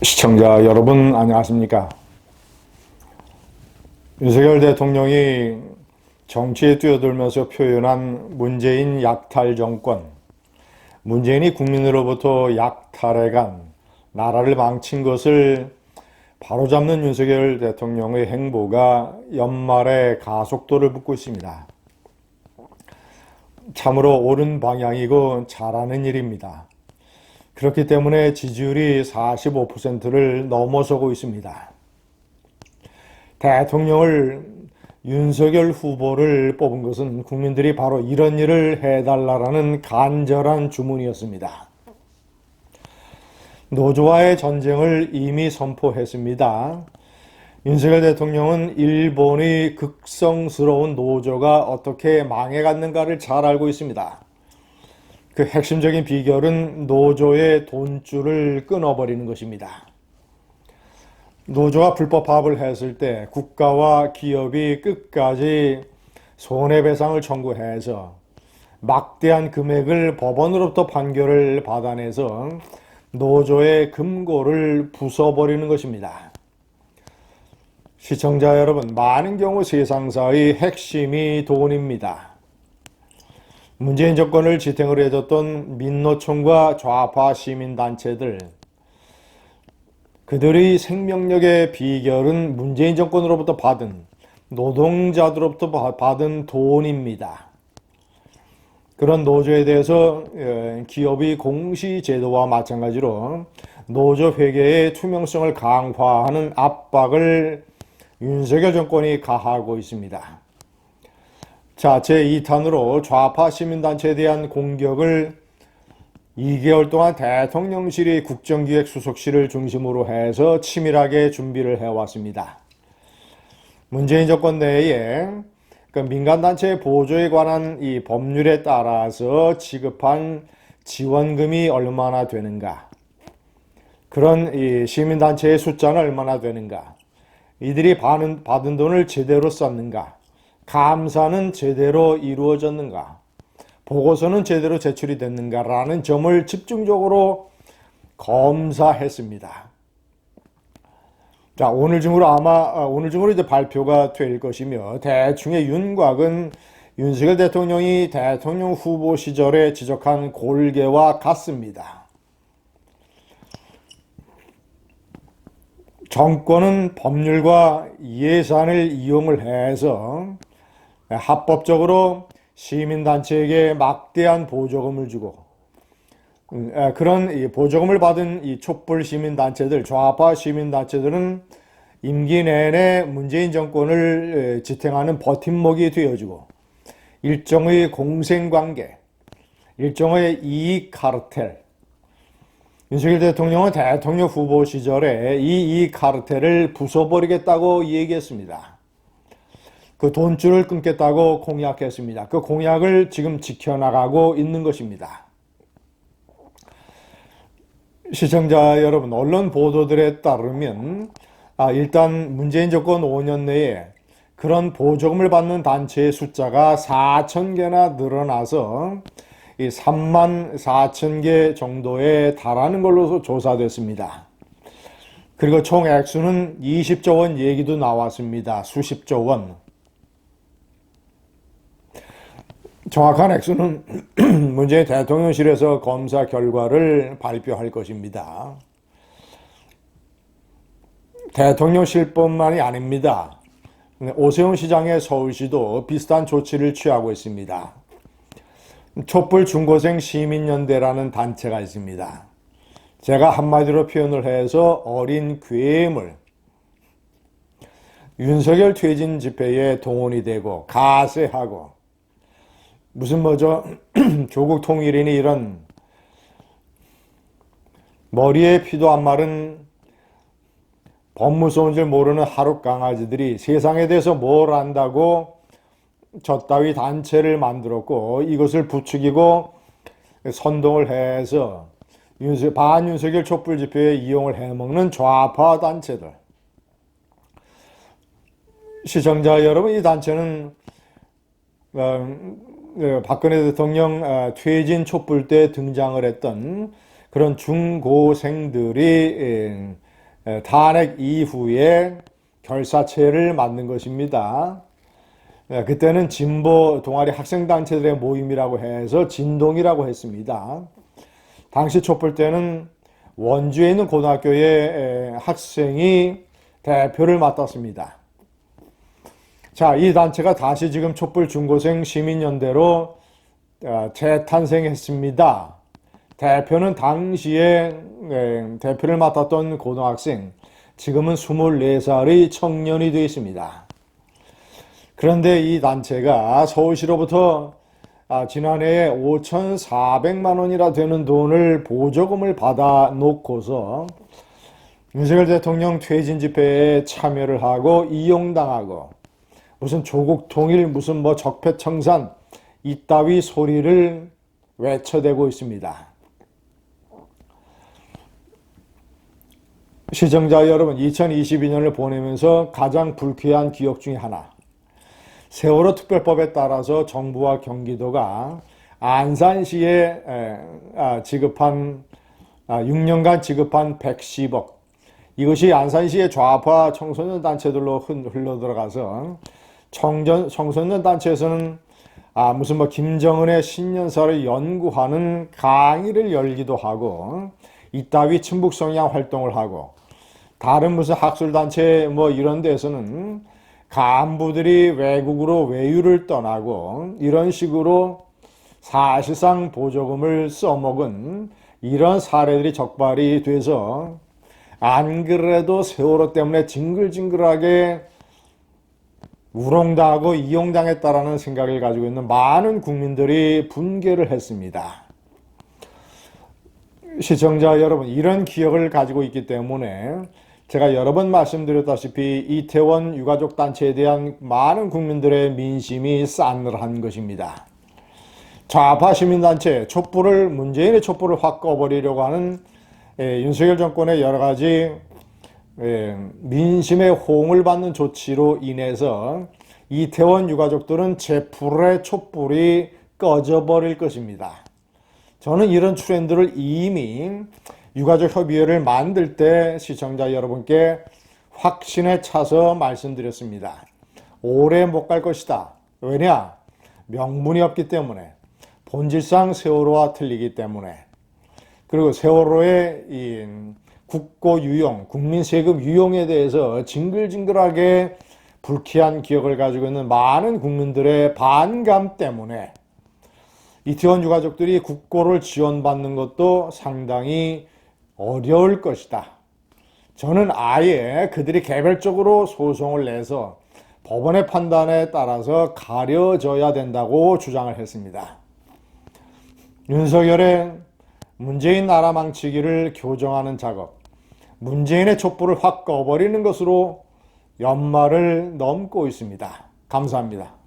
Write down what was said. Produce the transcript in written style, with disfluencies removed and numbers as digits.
시청자 여러분 안녕하십니까? 윤석열 대통령이 정치에 뛰어들면서 표현한 문재인 약탈 정권, 문재인이 국민으로부터 약탈해간 나라를 망친 것을 바로잡는 윤석열 대통령의 행보가 연말에 가속도를 붓고 있습니다. 참으로 옳은 방향이고 잘하는 일입니다. 그렇기 때문에 지지율이 45%를 넘어서고 있습니다. 대통령을 윤석열 후보를 뽑은 것은 국민들이 바로 이런 일을 해달라는 간절한 주문이었습니다. 노조와의 전쟁을 이미 선포했습니다. 윤석열 대통령은 일본의 극성스러운 노조가 어떻게 망해갔는가를 잘 알고 있습니다. 그 핵심적인 비결은 노조의 돈줄을 끊어버리는 것입니다. 노조가 불법 파업을 했을 때 국가와 기업이 끝까지 손해배상을 청구해서 막대한 금액을 법원으로부터 판결을 받아내서 노조의 금고를 부숴버리는 것입니다. 시청자 여러분, 많은 경우 세상사의 핵심이 돈입니다. 문재인 정권을 지탱을 해줬던 민노총과 좌파 시민단체들, 그들의 생명력의 비결은 문재인 정권으로부터 받은, 노동자들로부터 받은 돈입니다. 그런 노조에 대해서 기업의 공시제도와 마찬가지로 노조 회계의 투명성을 강화하는 압박을 윤석열 정권이 가하고 있습니다. 자, 제2탄으로 좌파 시민단체에 대한 공격을 2개월 동안 대통령실이 국정기획수석실을 중심으로 해서 치밀하게 준비를 해왔습니다. 문재인 정권 내에 민간단체 보조에 관한 이 법률에 따라서 지급한 지원금이 얼마나 되는가, 그런 이 시민단체의 숫자는 얼마나 되는가, 이들이 받은 돈을 제대로 썼는가, 감사는 제대로 이루어졌는가, 보고서는 제대로 제출이 됐는가라는 점을 집중적으로 검사했습니다. 자, 오늘 중으로 이제 발표가 될 것이며, 대충의 윤곽은 윤석열 대통령이 대통령 후보 시절에 지적한 골개와 같습니다. 정권은 법률과 예산을 이용을 해서 합법적으로 시민단체에게 막대한 보조금을 주고, 그런 보조금을 받은 이 촛불 시민단체들, 좌파 시민단체들은 임기 내내 문재인 정권을 지탱하는 버팀목이 되어주고, 일종의 공생관계, 일종의 이익 카르텔, 윤석열 대통령은 대통령 후보 시절에 이 이익 카르텔을 부숴버리겠다고 얘기했습니다. 그 돈줄을 끊겠다고 공약했습니다. 그 공약을 지금 지켜나가고 있는 것입니다. 시청자 여러분, 언론 보도들에 따르면 일단 문재인 정권 5년 내에 그런 보조금을 받는 단체의 숫자가 4,000개나 늘어나서 3만 4천 개 정도에 달하는 걸로 조사됐습니다. 그리고 총 액수는 20조 원 얘기도 나왔습니다. 수십조 원. 정확한 액수는 문재인 대통령실에서 검사 결과를 발표할 것입니다. 대통령실뿐만이 아닙니다. 오세훈 시장의 서울시도 비슷한 조치를 취하고 있습니다. 촛불 중고생 시민연대라는 단체가 있습니다. 제가 한마디로 표현을 해서 어린 괴물, 윤석열 퇴진 집회에 동원이 되고 가세하고, 무슨 조국 통일이니 이런 머리에 피도 안 마른 법무서운 줄 모르는 하룻 강아지들이 세상에 대해서 뭘 안다고 저 따위 단체를 만들었고, 이것을 부추기고 선동을 해서 반윤석열 촛불 집회에 이용을 해먹는 좌파 단체들. 시청자 여러분, 이 단체는 박근혜 대통령 퇴진 촛불 때 등장을 했던 그런 중고생들이 탄핵 이후에 결사체를 만든 것입니다. 그때는 진보 동아리 학생단체들의 모임이라고 해서 진동이라고 했습니다. 당시 촛불 때는 원주에 있는 고등학교의 학생이 대표를 맡았습니다. 자, 이 단체가 다시 지금 촛불 중고생 시민연대로 재탄생했습니다. 대표는 당시에 대표를 맡았던 고등학생, 지금은 24살의 청년이 되어 있습니다. 그런데 이 단체가 서울시로부터 지난해에 5,400만 원이나 되는 돈을 보조금을 받아 놓고서 윤석열 대통령 퇴진 집회에 참여를 하고 이용당하고 무슨 조국 통일, 무슨 뭐 적폐청산 이따위 소리를 외쳐대고 있습니다. 시청자 여러분, 2022년을 보내면서 가장 불쾌한 기억 중에 하나, 세월호 특별법에 따라서 정부와 경기도가 안산시에 지급한 6년간 지급한 110억, 이것이 안산시의 좌파 청소년 단체들로 흘러들어가서 청소년 단체에서는 무슨 뭐 김정은의 신년사를 연구하는 강의를 열기도 하고 이따위 친북 성향 활동을 하고, 다른 무슨 학술단체 뭐 이런 데서는 간부들이 외국으로 외유를 떠나고 이런 식으로 사실상 보조금을 써먹은 이런 사례들이 적발이 돼서 안 그래도 세월호 때문에 징글징글하게 우롱당하고 이용당했다라는 생각을 가지고 있는 많은 국민들이 분개를 했습니다. 시청자 여러분, 이런 기억을 가지고 있기 때문에 제가 여러 번 말씀드렸다시피 이태원 유가족 단체에 대한 많은 국민들의 민심이 싸늘한 것입니다. 좌파 시민단체 문재인의 촛불을 확 꺼버리려고 하는 윤석열 정권의 여러 가지 민심의 호응을 받는 조치로 인해서 이태원 유가족들은 제8의 촛불이 꺼져버릴 것입니다. 저는 이런 트렌드를 이미 유가족 협의회를 만들 때 시청자 여러분께 확신에 차서 말씀드렸습니다. 오래 못 갈 것이다. 왜냐? 명분이 없기 때문에, 본질상 세월호와 틀리기 때문에, 그리고 세월호의 이 국고 유용, 국민 세금 유용에 대해서 징글징글하게 불쾌한 기억을 가지고 있는 많은 국민들의 반감 때문에 이태원 유가족들이 국고를 지원받는 것도 상당히 어려울 것이다. 저는 아예 그들이 개별적으로 소송을 내서 법원의 판단에 따라서 가려져야 된다고 주장을 했습니다. 윤석열의 문재인 나라 망치기를 교정하는 작업, 문재인의 촛불을 확 꺼버리는 것으로 연말을 넘고 있습니다. 감사합니다.